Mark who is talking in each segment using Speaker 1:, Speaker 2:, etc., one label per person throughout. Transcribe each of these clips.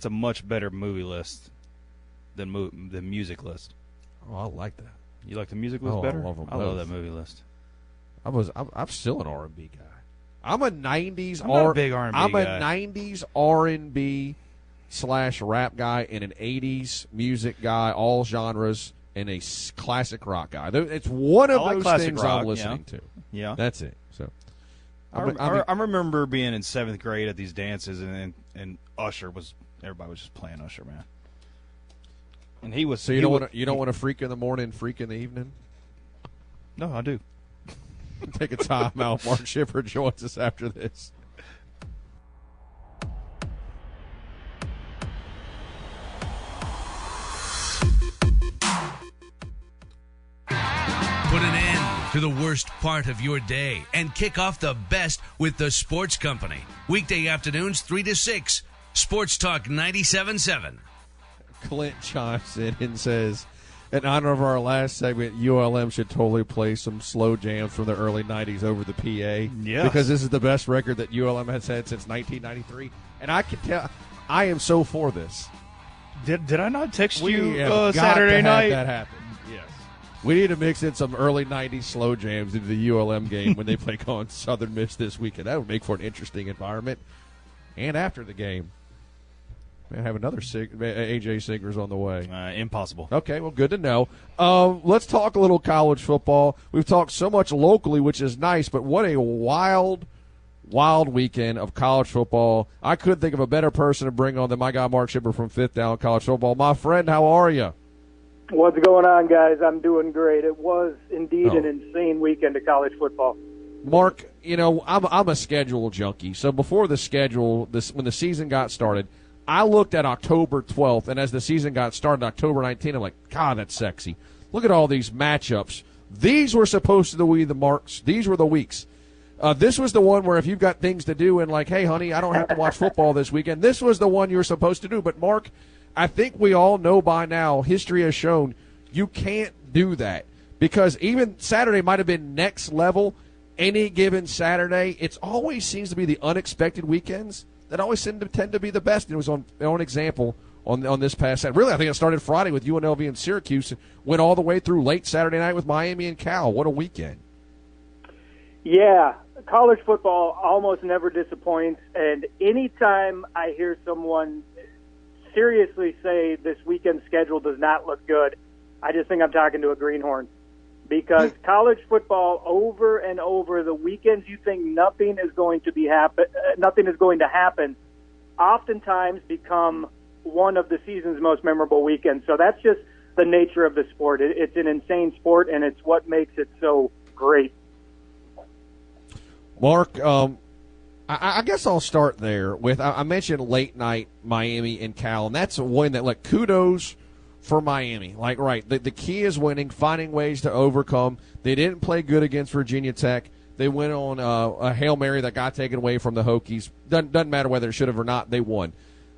Speaker 1: That's a much better movie list than music list.
Speaker 2: Oh, I like that.
Speaker 1: You like the music list better?
Speaker 2: I love them
Speaker 1: I love
Speaker 2: both.
Speaker 1: that movie list.
Speaker 2: I'm still an R&B guy. I'm a 90s
Speaker 1: I'm not a big R&B
Speaker 2: I'm
Speaker 1: guy.
Speaker 2: a 90s R&B / rap guy and an 80s music guy, all genres, and a classic rock guy. It's one of
Speaker 1: I like
Speaker 2: those things
Speaker 1: rock,
Speaker 2: I'm listening to.
Speaker 1: Yeah.
Speaker 2: That's it. So
Speaker 1: I remember being in 7th grade at these dances, and everybody was just playing Usher, man. And he was.
Speaker 2: So you don't want to freak in the morning, freak in the evening?
Speaker 1: No, I do.
Speaker 2: Take a time out. Mark Schipper joins us after this.
Speaker 3: Put an end to the worst part of your day and kick off the best with the Sports Company. Weekday afternoons 3 to 6. Sports Talk 97.7.
Speaker 2: Clint chimes in and says, in honor of our last segment, ULM should totally play some slow jams from the early 90s over the PA.
Speaker 1: Yes.
Speaker 2: Because this is the best record that ULM has had since 1993. And I can tell, I am so for this.
Speaker 1: Did I not text
Speaker 2: We
Speaker 1: you
Speaker 2: have got
Speaker 1: Saturday
Speaker 2: to have
Speaker 1: night?
Speaker 2: that happen.
Speaker 1: Yes.
Speaker 2: We need to mix in some early 90s slow jams into the ULM game when they play on Southern Miss this weekend. That would make for an interesting environment. And after the game, have another AJ Singers on the way.
Speaker 1: Impossible.
Speaker 2: Okay, well, good to know. Let's talk a little college football. We've talked so much locally, which is nice, but what a wild weekend of college football. I couldn't think of a better person to bring on than my guy Mark Schipper from Fifth Down College Football. My friend, how are you?
Speaker 4: What's going on, guys? I'm doing great. It was indeed an insane weekend of college football.
Speaker 2: Mark, I'm a schedule junkie. So before the schedule, when the season got started, I looked at October 12th, and as the season got started, October 19th, I'm like, God, that's sexy. Look at all these matchups. These were supposed to be the marks. These were the weeks. This was the one where if you've got things to do and like, hey, honey, I don't have to watch football this weekend, this was the one you were supposed to do. But, Mark, I think we all know by now, history has shown you can't do that because even Saturday might have been next level. Any given Saturday, it always seems to be the unexpected weekends that always tend to be the best. It was on example on this past Saturday. Really, I think it started Friday with UNLV and Syracuse and went all the way through late Saturday night with Miami and Cal. What a weekend.
Speaker 4: Yeah, college football almost never disappoints, and anytime I hear someone seriously say this weekend's schedule does not look good, I just think I'm talking to a greenhorn. Because college football, over and over, the weekends you think nothing is going to happen, oftentimes become one of the season's most memorable weekends. So that's just the nature of the sport. It's an insane sport, and it's what makes it so great.
Speaker 2: Mark, I guess I'll start there with I mentioned late night Miami and Cal, and that's a win that kudos for Miami. The key is winning, finding ways to overcome. They didn't play good against Virginia Tech. They went on a Hail Mary that got taken away from the Hokies. Doesn't matter whether it should have or not, they won.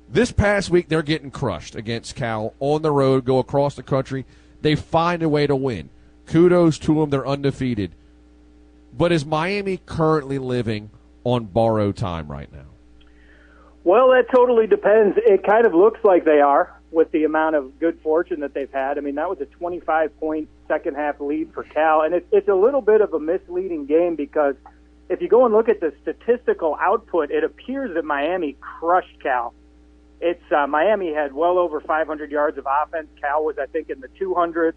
Speaker 2: This past week, they're getting crushed against Cal on the road, go across the country. They find a way to win. Kudos to them. They're undefeated. But is Miami currently living on borrowed time right now?
Speaker 4: Well, that totally depends. It kind of looks like they are with the amount of good fortune that they've had. I mean, that was a 25-point second-half lead for Cal, and it's a little bit of a misleading game because if you go and look at the statistical output, it appears that Miami crushed Cal. Miami had well over 500 yards of offense. Cal was, I think, in the 200s.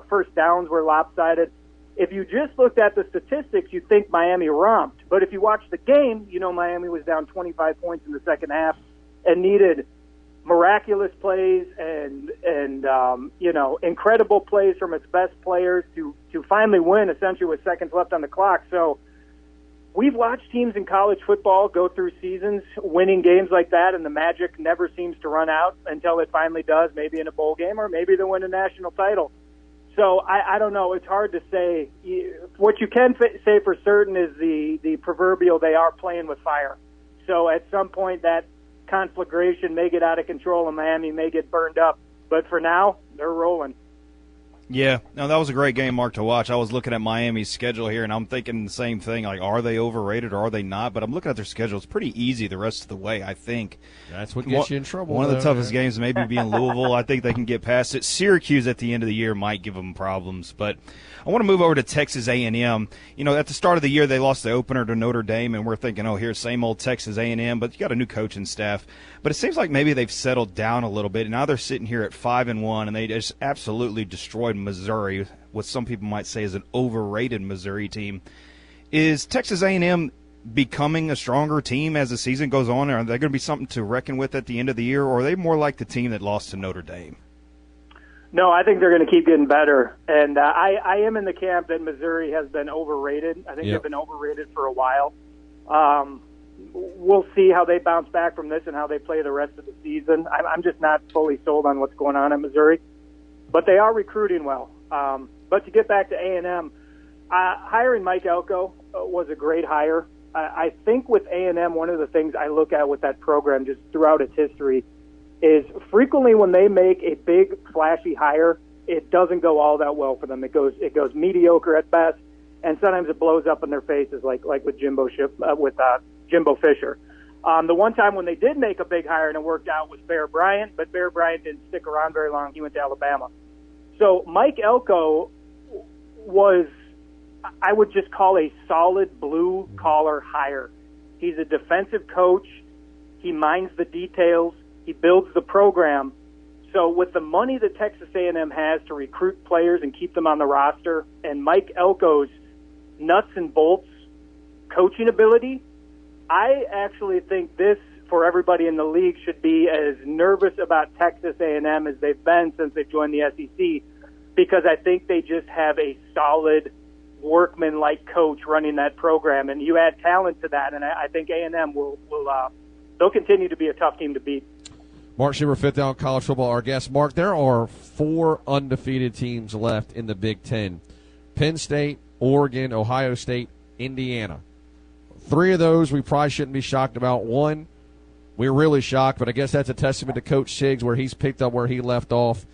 Speaker 4: First downs were lopsided. If you just looked at the statistics, you'd think Miami romped. But if you watch the game, Miami was down 25 points in the second half and needed miraculous plays and incredible plays from its best players to finally win, essentially with seconds left on the clock. So we've watched teams in college football go through seasons winning games like that, and the magic never seems to run out until it finally does, maybe in a bowl game or maybe they win a national title. So I don't know. It's hard to say. What you can say for certain is the proverbial they are playing with fire. So at some point that conflagration may get out of control and Miami may get burned up. But for now, they're rolling.
Speaker 1: Yeah, no, that was a great game, Mark, to watch. I was looking at Miami's schedule here, and I'm thinking the same thing. Like, are they overrated or are they not? But I'm looking at their schedule. It's pretty easy the rest of the way, I think.
Speaker 2: That's what gets you in trouble.
Speaker 1: One of the toughest games maybe being Louisville. I think they can get past it. Syracuse at the end of the year might give them problems. But I want to move over to Texas A&M. You know, at the start of the year, they lost the opener to Notre Dame, and we're thinking, oh, here's same old Texas A&M. But you got a new coaching staff. But it seems like maybe they've settled down a little bit. Now they're sitting here at 5-1, and they just absolutely destroyed Missouri, what some people might say is an overrated Missouri team. Is Texas A&M becoming a stronger team as the season goes on? Are they going to be something to reckon with at the end of the year, or are they more like the team that lost to Notre Dame?
Speaker 4: No, I think they're going to keep getting better. And I am in the camp that Missouri has been overrated. I think they've been overrated for a while. We'll see how they bounce back from this and how they play the rest of the season. I'm just not fully sold on what's going on at Missouri. But they are recruiting well. But to get back to A&M, hiring Mike Elko was a great hire. I think with A&M, one of the things I look at with that program just throughout its history is frequently when they make a big, flashy hire, it doesn't go all that well for them. It goes mediocre at best, and sometimes it blows up in their faces, like with Jimbo Fisher. The one time when they did make a big hire and it worked out was Bear Bryant, but Bear Bryant didn't stick around very long. He went to Alabama. So Mike Elko was, I would just call, a solid blue-collar hire. He's a defensive coach. He minds the details. He builds the program. So with the money that Texas A&M has to recruit players and keep them on the roster, and Mike Elko's nuts and bolts coaching ability, I actually think this, for everybody in the league, should be as nervous about Texas A&M as they've been since they've joined the SEC, because I think they just have a solid, workman-like coach running that program, and you add talent to that, and I think A&M will they'll continue to be a tough team to beat.
Speaker 2: Mark Schipper, Fifth Down College Football, our guest. Mark, there are 4 undefeated teams left in the Big Ten: Penn State, Oregon, Ohio State, Indiana. 3 of those we probably shouldn't be shocked about. 1, we're really shocked, but I guess that's a testament to Coach Siggs, where he's picked up where he left off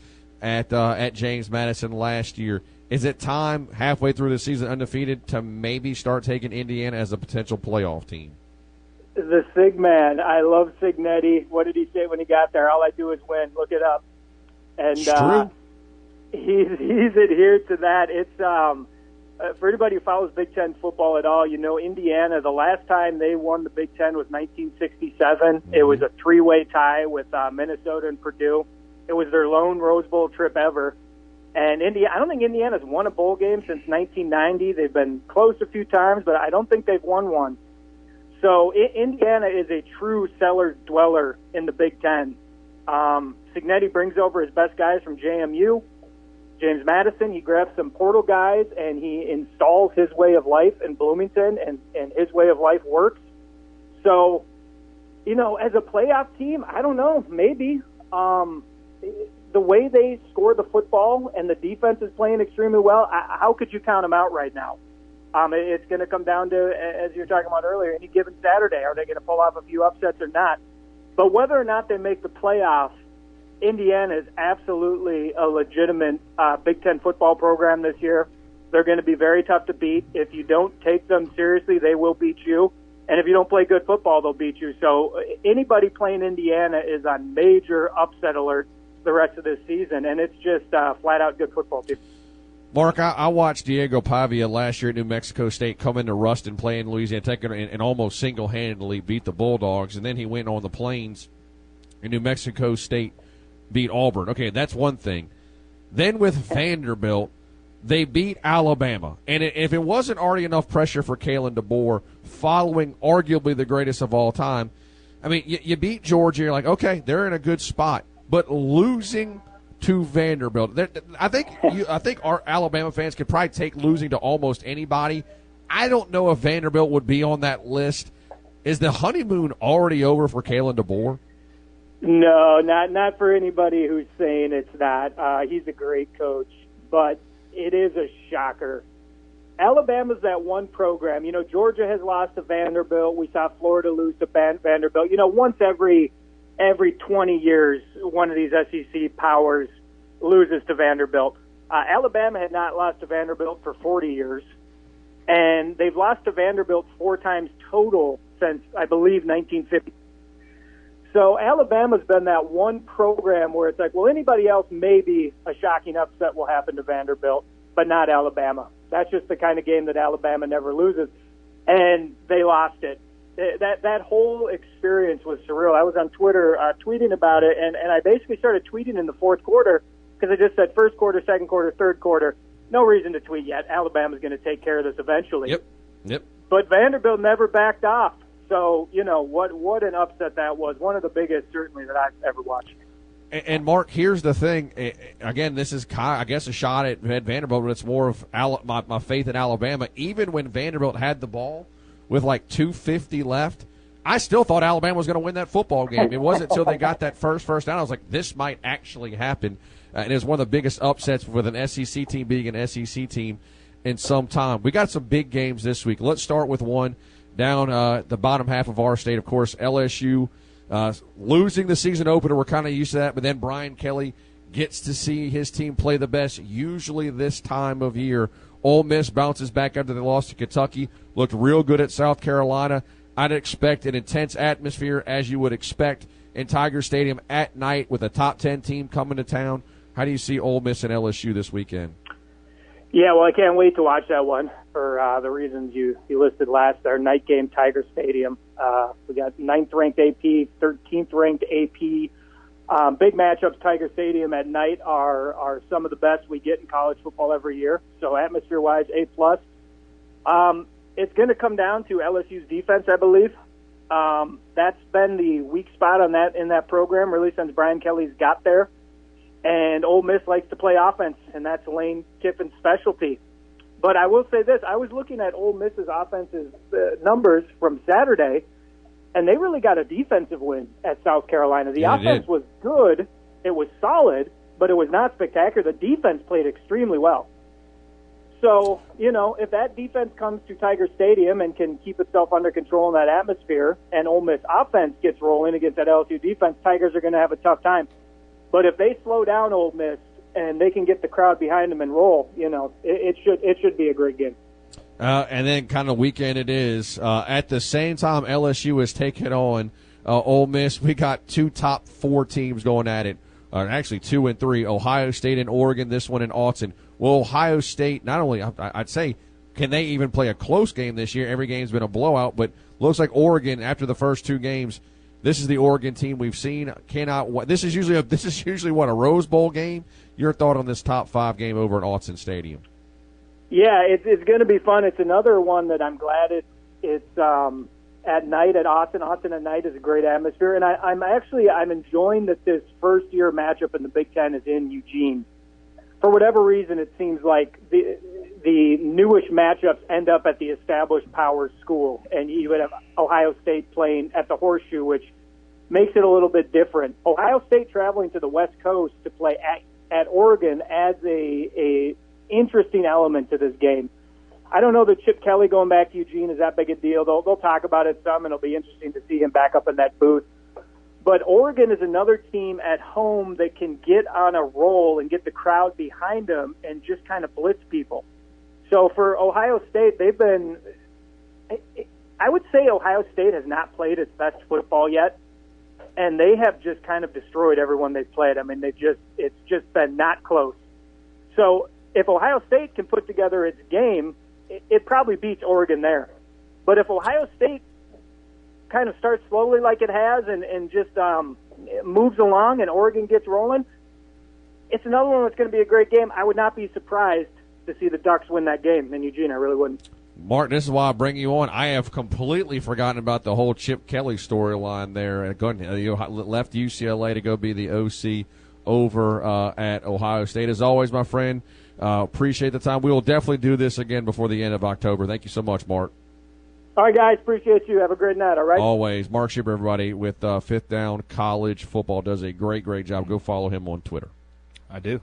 Speaker 2: at James Madison last year. Is it time, halfway through the season undefeated, to maybe start taking Indiana as a potential playoff team?
Speaker 4: The Sig man. I love Signetti. What did he say when he got there? All I do is win. Look it up. And
Speaker 2: it's true.
Speaker 4: He's adhered to that. It's for anybody who follows Big Ten football at all, you know Indiana, the last time they won the Big Ten was 1967. Mm-hmm. It was a 3-way tie with Minnesota and Purdue. It was their lone Rose Bowl trip ever. And I don't think Indiana's won a bowl game since 1990. They've been close a few times, but I don't think they've won one. So Indiana is a true cellar dweller in the Big Ten. Signetti brings over his best guys from JMU. James Madison, he grabs some portal guys, and he installs his way of life in Bloomington, and his way of life works. So, you know, as a playoff team, I don't know, maybe. The way they score the football and the defense is playing extremely well, how could you count them out right now? It's going to come down to, as you were talking about earlier, any given Saturday. Are they going to pull off a few upsets or not? But whether or not they make the playoffs, Indiana is absolutely a legitimate Big Ten football program this year. They're going to be very tough to beat. If you don't take them seriously, they will beat you. And if you don't play good football, they'll beat you. So anybody playing Indiana is on major upset alert the rest of this season, and it's just flat-out good football team.
Speaker 2: Mark, I watched Diego Pavia last year at New Mexico State come into Ruston, play in Louisiana Tech, and almost single-handedly beat the Bulldogs. And then he went on the Plains in New Mexico State, beat Auburn. Okay, that's one thing. Then with Vanderbilt, they beat Alabama. And if it wasn't already enough pressure for Kalen DeBoer following arguably the greatest of all time, I mean, you beat Georgia, you're like, okay, they're in a good spot. But losing to Vanderbilt, I think our Alabama fans could probably take losing to almost anybody. I don't know if Vanderbilt would be on that list. Is the honeymoon already over for Kalen DeBoer?
Speaker 4: No, not for anybody who's saying it's not. He's a great coach, but it is a shocker. Alabama's that one program. You know, Georgia has lost to Vanderbilt. We saw Florida lose to Vanderbilt. You know, once every 20 years, one of these SEC powers loses to Vanderbilt. Alabama had not lost to Vanderbilt for 40 years, and they've lost to Vanderbilt 4 times total since, I believe, 1950. So Alabama's been that one program where it's like, well, anybody else, maybe a shocking upset will happen to Vanderbilt, but not Alabama. That's just the kind of game that Alabama never loses, and they lost it. That whole experience was surreal. I was on Twitter tweeting about it, and I basically started tweeting in the fourth quarter because I just said first quarter, second quarter, third quarter. No reason to tweet yet. Alabama's going to take care of this eventually.
Speaker 2: Yep.
Speaker 4: But Vanderbilt never backed off. So, what an upset that was. One of the biggest, certainly, that I've ever watched.
Speaker 2: And Mark, here's the thing. Again, this is, I guess, a shot at Vanderbilt, but it's more of my faith in Alabama. Even when Vanderbilt had the ball with like 2:50 left, I still thought Alabama was going to win that football game. It wasn't until they got that first down. I was like, this might actually happen. And it was one of the biggest upsets with an SEC team being an SEC team in some time. We got some big games this week. Let's start with one down the bottom half of our state. Of course, LSU losing the season opener. We're kind of used to that. But then Brian Kelly gets to see his team play the best, usually this time of year. Ole Miss bounces back after they lost to Kentucky. Looked real good at South Carolina. I'd expect an intense atmosphere, as you would expect, in Tiger Stadium at night with a top 10 team coming to town. How do you see Ole Miss and LSU this weekend?
Speaker 4: Yeah, well, I can't wait to watch that one for the reasons you listed last. Our night game, Tiger Stadium. We got 9th-ranked AP, 13th-ranked AP. Big matchups, Tiger Stadium at night are some of the best we get in college football every year. So atmosphere-wise, A+. It's going to come down to LSU's defense, I believe. That's been the weak spot in that program, really, since Brian Kelly's got there. And Ole Miss likes to play offense, and that's Lane Kiffin's specialty. But I will say this. I was looking at Ole Miss's offensive numbers from Saturday, and they really got a defensive win at South Carolina. The offense was good. It was solid, but it was not spectacular. The defense played extremely well. So, if that defense comes to Tiger Stadium and can keep itself under control in that atmosphere, and Ole Miss offense gets rolling against that LSU defense, Tigers are going to have a tough time. But if they slow down Ole Miss and they can get the crowd behind them and roll, it should be a great game.
Speaker 2: And then kind of weekend it is. At the same time, LSU is taking on Ole Miss. We got 2 top 4 teams going at it. Actually 2 and 3, Ohio State and Oregon, this one in Austin. Well, Ohio State, not only, I'd say, can they even play a close game this year? Every game's been a blowout, but looks like Oregon, after the first 2 games, this is the Oregon team we've seen. This is usually what, a Rose Bowl game? Your thought on this top 5 game over at Austin Stadium?
Speaker 4: Yeah, it's going to be fun. It's another one that I'm glad it's at night at Austin. Austin at night is a great atmosphere, and I'm enjoying that this first year matchup in the Big Ten is in Eugene. For whatever reason, it seems like the newish matchups end up at the established power school, and you would have Ohio State playing at the Horseshoe, which makes it a little bit different. Ohio State traveling to the West Coast to play at Oregon adds a interesting element to this game. I don't know that Chip Kelly going back to Eugene is that big a deal. They'll talk about it some, and it'll be interesting to see him back up in that booth. But Oregon is another team at home that can get on a roll and get the crowd behind them and just kind of blitz people. So for Ohio State, I would say Ohio State has not played its best football yet, and they have just kind of destroyed everyone they've played. I mean, it's just been not close. So if Ohio State can put together its game, it probably beats Oregon there. But if Ohio State kind of starts slowly like it has and just moves along and Oregon gets rolling, it's another one that's going to be a great game. I would not be surprised to see the Ducks win that game in Eugene. I really wouldn't.
Speaker 2: Mark, this is why I bring you on. I have completely forgotten about the whole Chip Kelly storyline there. You left UCLA to go be the OC over at Ohio State. As always, my friend, appreciate the time. We will definitely do this again before the end of October. Thank you so much, Mark.
Speaker 4: All right, guys, appreciate you. Have a great night, all right?
Speaker 2: Always. Mark Schipper, everybody, with Fifth Down College Football, does a great, great job. Go follow him on Twitter.
Speaker 1: I do.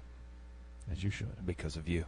Speaker 2: As you should.
Speaker 1: Because of you.